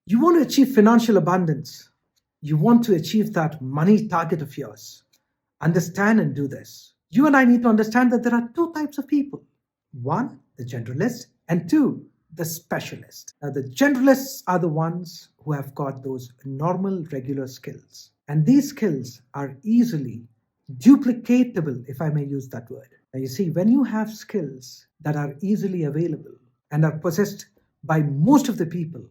You want to achieve financial abundance. You want to achieve that money target of yours. Understand and do this. You and I need to understand that there are two types of people. One, the generalist, and two, the specialist. Now, the generalists are the ones who have got those normal, regular skills. And these skills are easily duplicatable, if I may use that word. Now, you see, when you have skills that are easily available and are possessed by most of the people,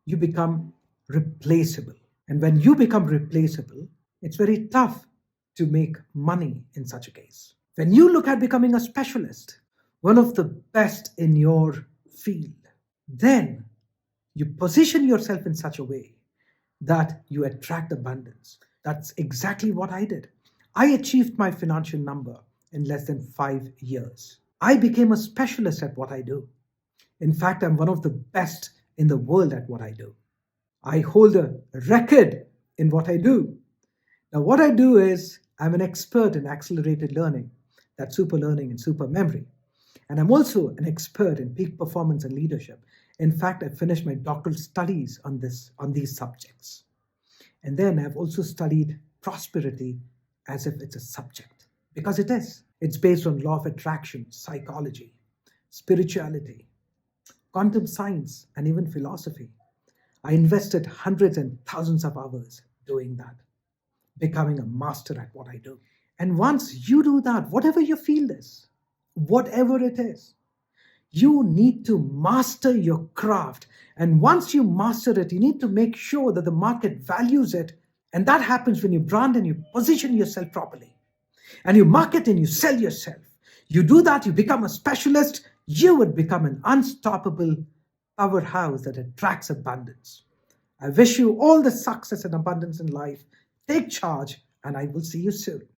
you become replaceable. And when you become replaceable, it's very tough to make money in such a case. When you look at becoming a specialist, one of the best in your field, then you position yourself in such a way that you attract abundance. That's exactly what I did. I achieved my financial number in less than 5 years. I became a specialist at what I do. In fact, I'm one of the best in the world at what I do. I hold a record in what I do. Now, what I do is I'm an expert in accelerated learning, that's super learning and super memory. And I'm also an expert in peak performance and leadership. In fact, I finished my doctoral studies on these subjects. And then I've also studied prosperity as if it's a subject, because it is. It's based on law of attraction, psychology, spirituality, quantum science, and even philosophy. I invested hundreds and thousands of hours doing that, becoming a master at what I do. And once you do that, whatever your field is, whatever it is, you need to master your craft. And once you master it, you need to make sure that the market values it. And that happens when you brand and you position yourself properly. And you market and you sell yourself. You do that, you become a specialist, you would become an unstoppable powerhouse that attracts abundance. I wish you all the success and abundance in life. Take charge, and I will see you soon.